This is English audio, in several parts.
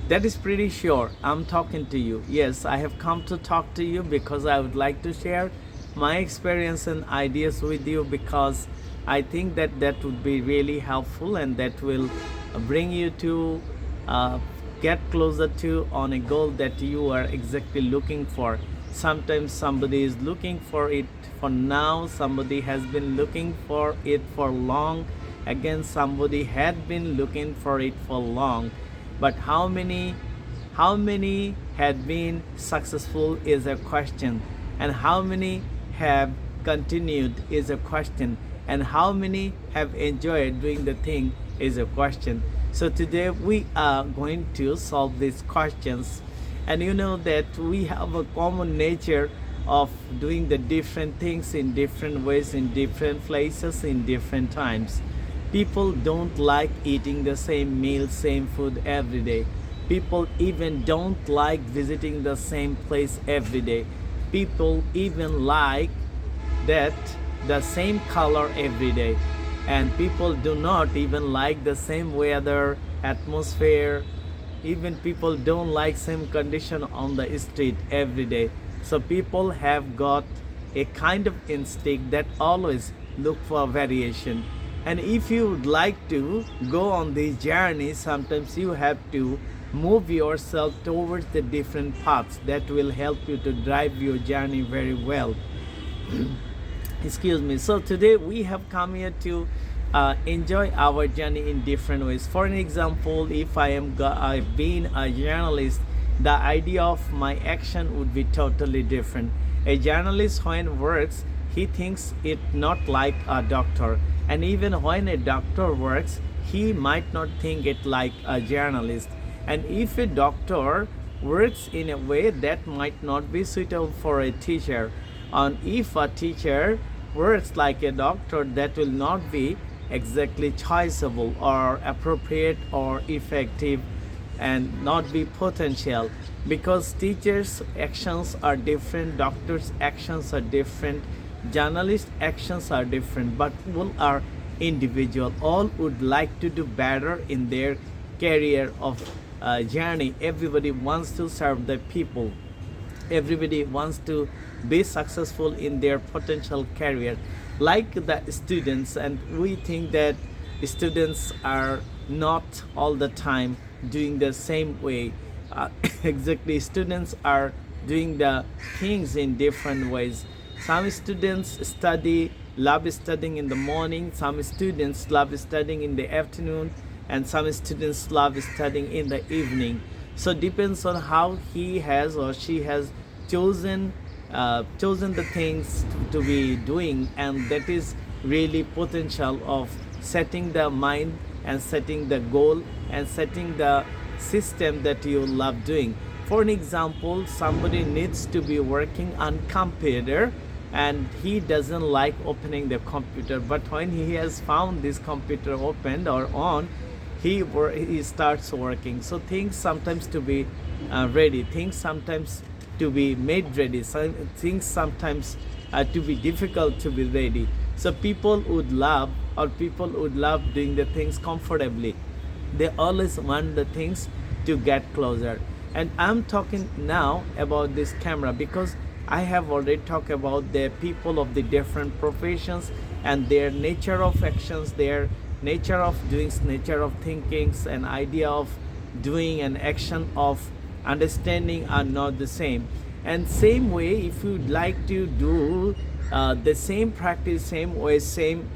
That is pretty sure I'm talking to you. Yes, I have come to talk to you because I would like to share my experience and ideas with you, because I think that that would be really helpful and that will bring you to uh, get closer to on a goal that you are exactly looking for. Sometimes somebody is looking for it for now, somebody has been looking for it for long, again somebody had been looking for it for long, but how many had been successful is a question, and how many have continued is a question, and how many have enjoyed doing the thing is a question. So today we are going to solve these questions, and you know that we have a common nature of doing the different things in different ways, in different places, in different times. People don't like eating the same meal, same food every day. People even don't like visiting the same place every day. People even like that the same color every day. And people do not even like the same weather, atmosphere. Even people don't like same condition on the street every day. So people have got a kind of instinct that always look for variation. And if you would like to go on this journey, sometimes you have to move yourself towards the different paths that will help you to drive your journey very well. Excuse me. So today we have come here to enjoy our journey in different ways. For an example, if I've been a journalist, the idea of my action would be totally different. A journalist when works, he thinks it not like a doctor, and even when a doctor works, he might not think it like a journalist. And if a doctor works in a way, that might not be suitable for a teacher, and if a teacher works like a doctor, that will not be exactly choiceable or appropriate or effective, and not be potential, because teachers actions are different, doctors actions are different, journalist actions are different, but all are individual. All would like to do better in their career of journey. Everybody wants to serve the people, everybody wants to be successful in their potential career, like the students. And we think that students are not all the time doing the same way. uh, exactly, students are doing the things in different ways. Some students love studying in the morning, some students love studying in the afternoon, and some students love studying in the evening. So depends on how he has or she has chosen chosen the things to be doing, and that is really potential of setting the mind and setting the goal and setting the system that you love doing. For an example, somebody needs to be working on computer, and he doesn't like opening the computer, but when he has found this computer opened or on, he starts working. So things sometimes to be ready, things sometimes to be made ready, things sometimes to be difficult to be ready. So people would love doing the things comfortably. They always want the things to get closer. And I'm talking now about this camera because I have already talked about the people of the different professions and their nature of actions, their nature of doings, nature of thinkings, and idea of doing and action of understanding are not the same. And same way, if you'd like to do the same practice, same way, same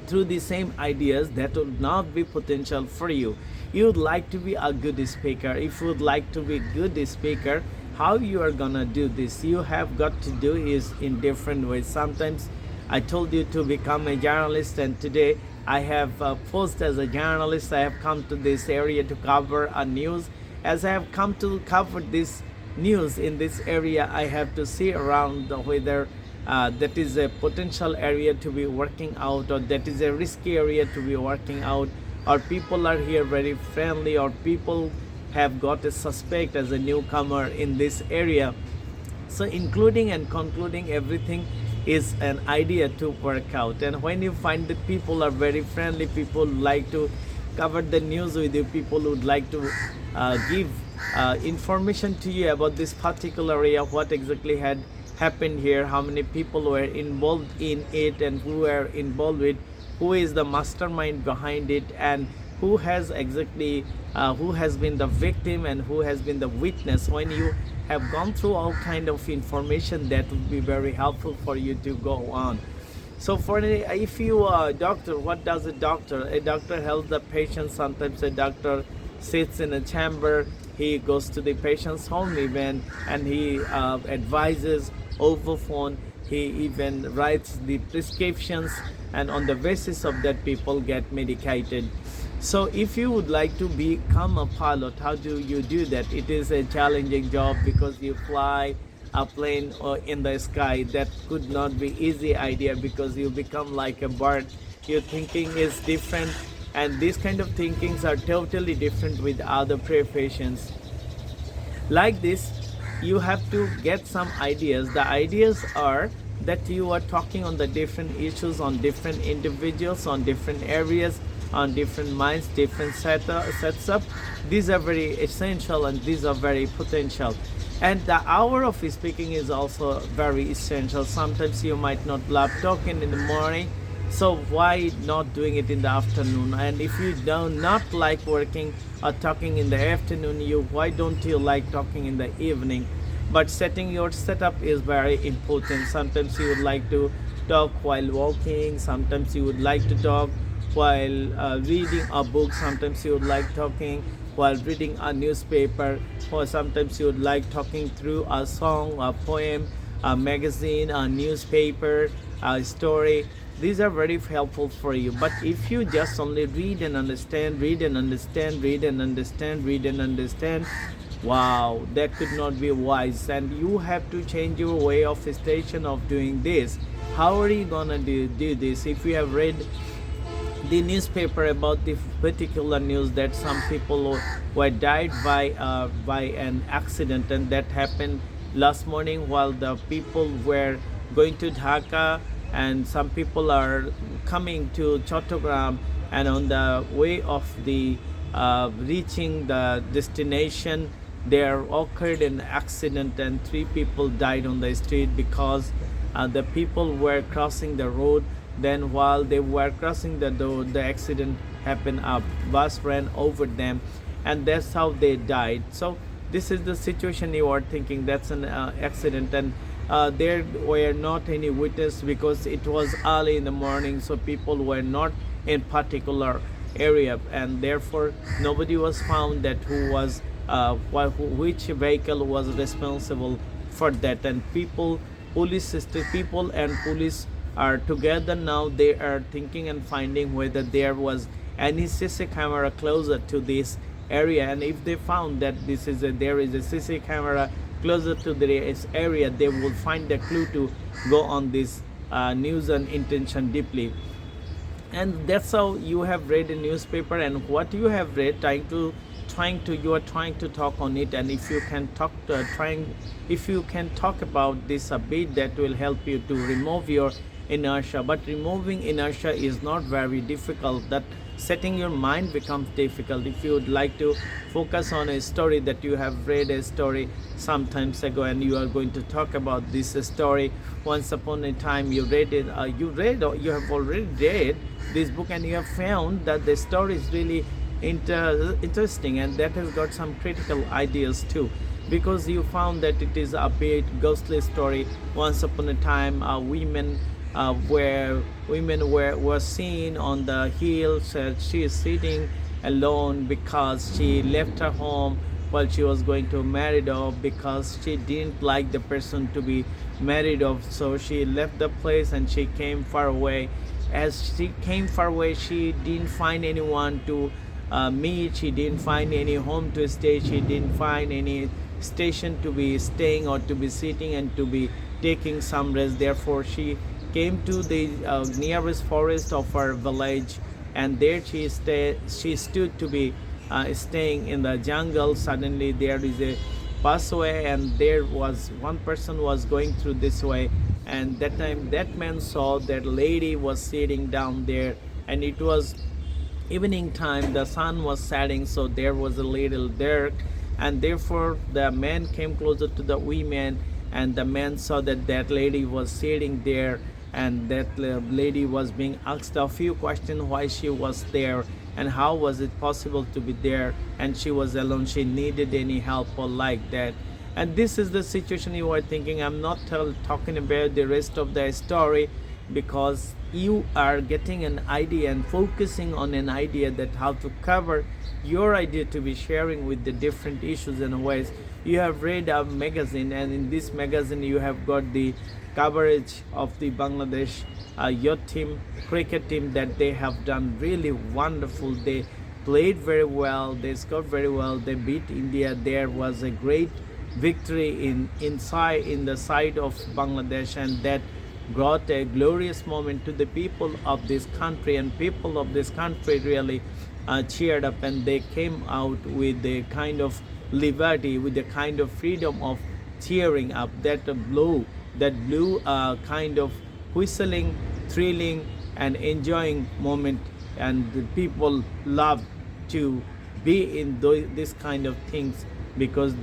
through the same ideas, that will not be potential for you. You would like to be a good speaker. If you would like to be a good speaker, how you are gonna do this? You have got to do is in different ways. Sometimes I told you to become a journalist, and today I have posed as a journalist. I have come to this area to cover a news. As I have come to cover this news in this area, I have to see around the whether that is a potential area to be working out, or that is a risky area to be working out, or people are here very friendly, or people have got a suspect as a newcomer in this area. So including and concluding everything is an idea to work out. And when you find that people are very friendly, people like to cover the news with you. People would like to give information to you about this particular area, what exactly had happened here, how many people were involved in it, and who were involved with, who is the mastermind behind it, and who has exactly who has been the victim and who has been the witness. When you have gone through all kind of information, that would be very helpful for you to go on. So if you are a doctor, what does a doctor? A doctor helps the patient. Sometimes a doctor sits in a chamber. He goes to the patient's home even, and he advises over phone. He even writes the prescriptions, and on the basis of that, people get medicated. So if you would like to become a pilot, how do you do that? It is a challenging job because you fly a plane in the sky. That could not be easy idea because you become like a bird. Your thinking is different, and these kind of thinkings are totally different with other professions. Like this, you have to get some ideas. The ideas are that you are talking on the different issues, on different individuals, on different areas, on different minds, different sets up. These are very essential and these are very potential. And the hour of speaking is also very essential. Sometimes you might not love talking in the morning, so why not doing it in the afternoon? And if you do not like working or talking in the afternoon, why don't you like talking in the evening? But setting your setup is very important. Sometimes you would like to talk while walking, sometimes you would like to talk while reading a book, sometimes you would like talking while reading a newspaper, or sometimes you would like talking through a song, a poem, a magazine, a newspaper, a story. These are very helpful for you. But if you just only read and understand, read and understand, read and understand, read and understand, wow, that could not be wise. And you have to change your way of station of doing this. How are you gonna do this? If you have read the newspaper about the particular news that some people were died by an accident, and that happened last morning while the people were going to Dhaka, and some people are coming to Chattogram, and on the way of the reaching the destination, there occurred an accident and 3 people died on the street because the people were crossing the road. Then while they were crossing the road, the accident happened. A bus ran over them, and that's how they died. So this is the situation you are thinking. That's an accident, and there were not any witness because it was early in the morning, so people were not in particular area, and therefore nobody was found that who was which vehicle was responsible for that. And people and police are together now. They are thinking and finding whether there was any CC camera closer to this area, and if they found that there is a CC camera closer to this area, they will find the clue to go on this news and intention deeply. And that's how you have read a newspaper, and what you have read, you are trying to talk on it. And if you can talk about this a bit, that will help you to remove your inertia. But removing inertia is not very difficult. That setting your mind becomes difficult. If you would like to focus on a story that you have read a story some times ago, and you are going to talk about this story, once upon a time you read it, you have already read this book, and you have found that the story is really interesting, and that has got some critical ideas too, because you found that it is a bit ghostly story. Once upon a time, women were seen on the hills. She is sitting alone because she left her home while she was going to marry off, because she didn't like the person to be married off. So she left the place and she came far away. As she came far away, she didn't find anyone to meet. She didn't find any home to stay. She didn't find any station to be staying or to be sitting and to be taking some rest. Therefore she came to the nearest forest of her village, and there she stood to be staying in the jungle. Suddenly there is a pathway, and there was one person was going through this way, and that time that man saw that lady was sitting down there, and it was evening time, the sun was setting, so there was a little dark, and therefore the man came closer to the women, and the man saw that that lady was sitting there, and that lady was being asked a few questions why she was there and how was it possible to be there, and she was alone, she needed any help or like that. And this is the situation you are thinking. I'm not talking about the rest of the story, because you are getting an idea and focusing on an idea that how to cover your idea to be sharing with the different issues and ways. You have read a magazine, and in this magazine you have got the coverage of the Bangladesh youth team, cricket team, that they have done really wonderful. They played very well, they scored very well, they beat India. There was a great victory in the side of Bangladesh, and that brought a glorious moment to the people of this country, and people of this country really cheered up, and they came out with a kind of liberty, with a kind of freedom of cheering up. That blew a kind of whistling, thrilling and enjoying moment, and the people love to be in this kind of things, because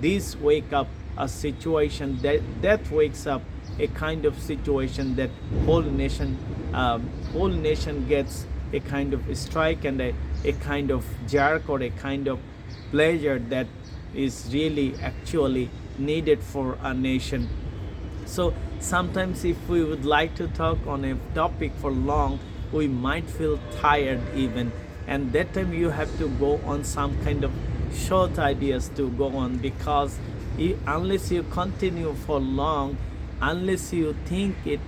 these wake up a situation that wakes up a kind of situation that whole nation gets a kind of strike, and a kind of jerk, or a kind of pleasure that is really actually needed for a nation. So sometimes if we would like to talk on a topic for long, we might feel tired even, and that time you have to go on some kind of short ideas to go on, because unless you continue for long, unless you think it,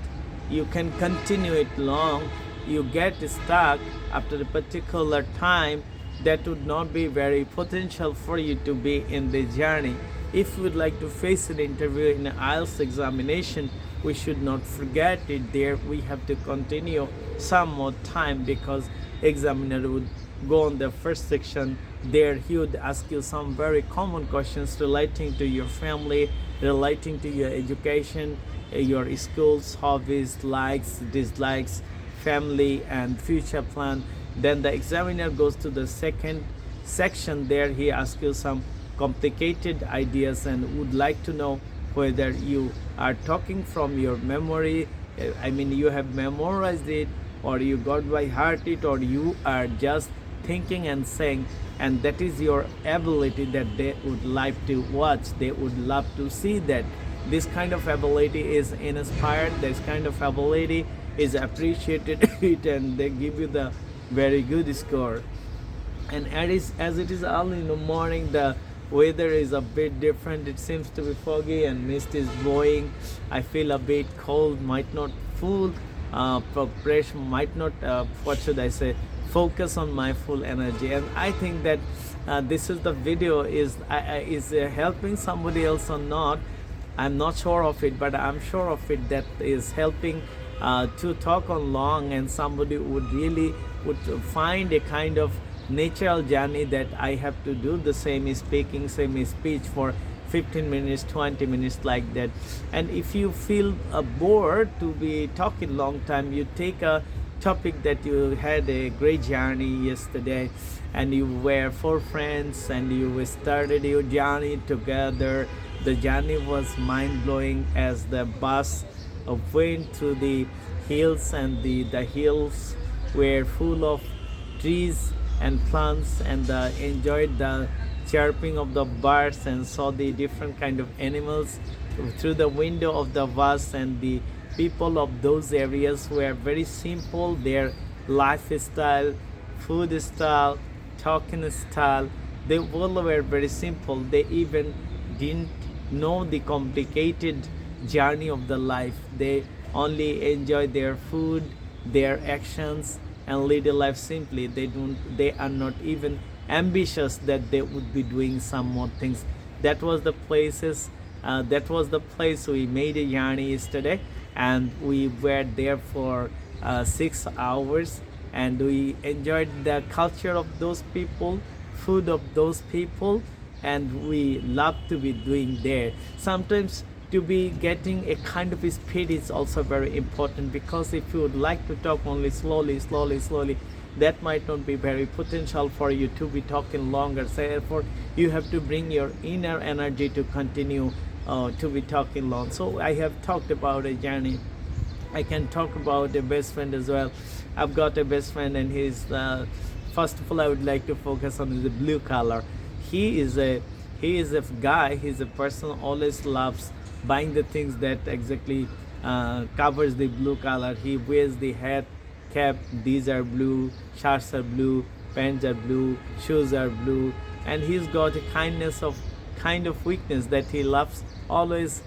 you can continue it long, you get stuck after a particular time. That would not be very potential for you to be in the journey. If you would like to face an interview in an IELTS examination, we should not forget it there. We have to continue some more time, because examiner would go on the first section. There he would ask you some very common questions relating to your family, relating to your education, your schools, hobbies, likes, dislikes, family and future plan. Then the examiner goes to the second section. There he asks you some complicated ideas and would like to know whether you are talking from your memory, I mean you have memorized it, or you got by heart it, or you are just thinking and saying, and that is your ability that they would like to watch, they would love to see that. This kind of ability is inspired, this kind of ability is appreciated and they give you the very good score. And as it is early in the morning, the weather is a bit different. It seems to be foggy and mist is blowing. I feel a bit cold, might not full preparation, might not what should I say, focus on my full energy. And I think that this is the video is helping somebody else or not. I'm not sure of it, but I'm sure of it that is helping to talk on long, and somebody would really would find a kind of natural journey that I have to do the same speaking, same speech for 15 minutes, 20 minutes like that. And if you feel bored to be talking long time, you take a topic that you had a great journey yesterday and you were 4 friends and you started your journey together. The journey was mind-blowing as the bus went through the hills, and the hills were full of trees and plants, and enjoyed the chirping of the birds and saw the different kind of animals through the window of the bus. And the people of those areas were very simple, their lifestyle, food style, talking style, they all were very simple. They even didn't know the complicated journey of the life. They only enjoy their food, their actions, and lead a life simply. They are not even ambitious that they would be doing some more things. That was the place we made a journey yesterday, and we were there for 6 hours, and we enjoyed the culture of those people, food of those people, and we love to be doing there. Sometimes to be getting a kind of speed is also very important, because if you would like to talk only slowly, that might not be very potential for you to be talking longer. So therefore you have to bring your inner energy to continue to be talking long. So I have talked about a journey. I can talk about a best friend as well. I've got a best friend, and he's first of all I would like to focus on the blue color. He is a guy. He's a person always loves buying the things that exactly covers the blue color. He wears the hat, cap. These are blue. Shirts are blue. Pants are blue. Shoes are blue. And he's got a kind of weakness that he loves always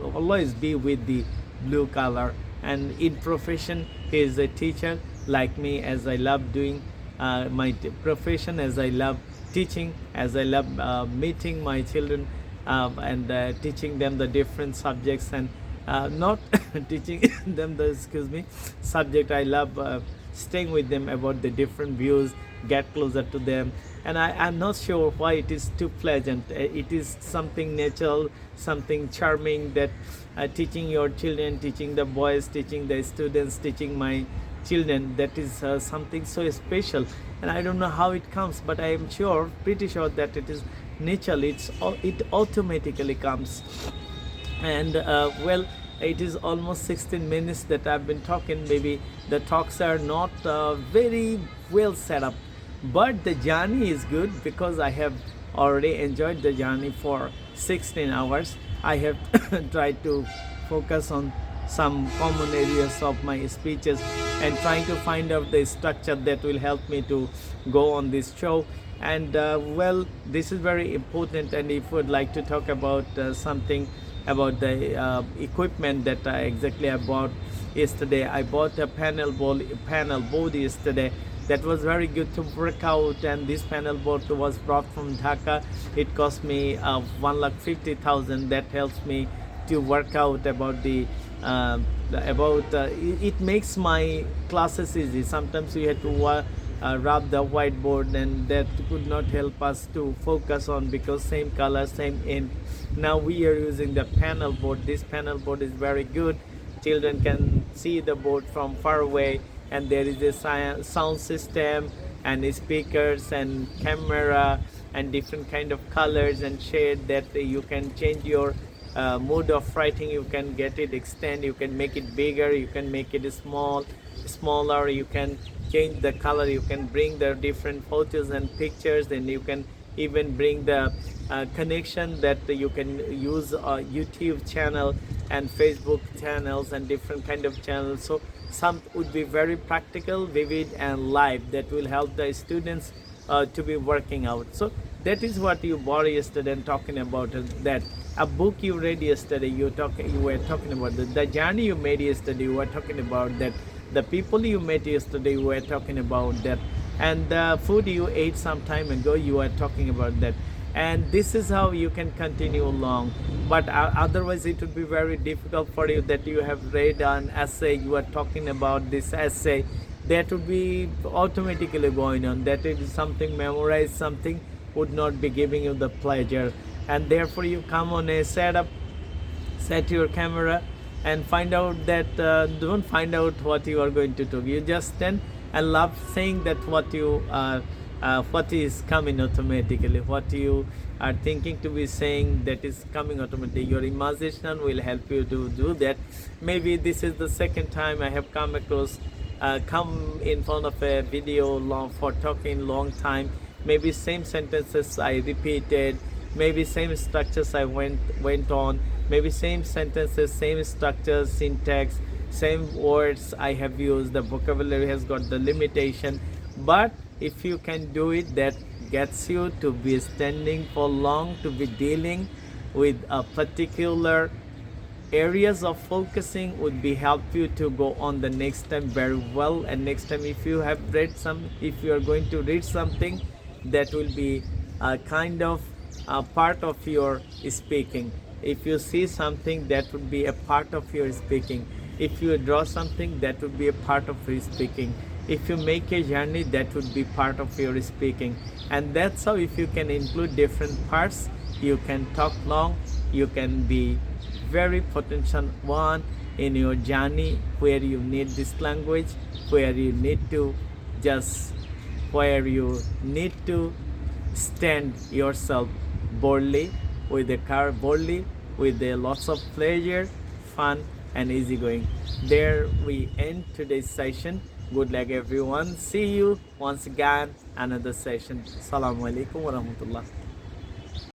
always be with the blue color. And in profession he is a teacher like me, as I love doing my profession, as I love teaching, as I love meeting my children and teaching them the different subjects, and not teaching them the subject. I love staying with them about the different views, get closer to them. And I'm not sure why it is too pleasant. It is something natural, something charming, that teaching your children, teaching the boys, teaching the students, teaching my children, that is something so special. And I don't know how it comes, but I am pretty sure that it is natural. It automatically comes. And well, it is almost 16 minutes that I've been talking. Maybe the talks are not very well set up, but the journey is good because I have already enjoyed the journey for 16 hours. I have tried to focus on some common areas of my speeches and trying to find out the structure that will help me to go on this show. And well, this is very important. And if you would like to talk about something about the equipment that I bought yesterday. I bought a panel board yesterday that was very good to work out, and this panel board was brought from Dhaka. It cost me 1,50,000. That helps me to work out about it makes my classes easy. Sometimes we had to rub the whiteboard, and that could not help us to focus on, because same color, same ink. Now we are using the panel board. This panel board is very good. Children can see the board from far away, and there is a sound system and speakers and camera and different kind of colors and shade that you can change your mode of writing. You can get it extend, you can make it bigger, you can make it smaller, you can change the color, you can bring the different photos and pictures, and you can even bring the connection that you can use a YouTube channel and Facebook channels and different kind of channels. So some would be very practical, vivid and live, that will help the students to be working out. So that is what you bought yesterday, and talking about that. A book you read yesterday, you were talking about the journey you made yesterday, you were talking about that. The people you met yesterday, you were talking about that. And the food you ate some time ago, you were talking about that. And this is how you can continue along. But otherwise it would be very difficult for you, that you have read an essay, you are talking about this essay, that would be automatically going on. That is something memorized, something would not be giving you the pleasure. And therefore you come on a set your camera and find out that don't find out what you are going to do. You just stand and love saying that what is coming automatically, what you are thinking to be saying, that is coming automatically. Your imagination will help you to do that. Maybe this is the second time I have come in front of a video for talking long time. Maybe same sentences I repeated, maybe same structures I went on, maybe same sentences, same structures, syntax, same words I have used. The vocabulary has got the limitation, but if you can do it, that gets you to be standing for long, to be dealing with a particular areas of focusing, would be help you to go on the next time very well. And next time if you are going to read something, that will be a kind of a part of your speaking. If you see something, that would be a part of your speaking. If you draw something, that would be a part of your speaking. If you make a journey, that would be part of your speaking. And that's how, if you can include different parts, you can talk long, you can be very potential one in your journey, where you need this language, where you need to just where you need to stand yourself boldly with a car boldly with a lots of pleasure, fun and easygoing. There we end today's session. Good luck everyone. See you once again another session. Assalamu alaikum warahmatullah.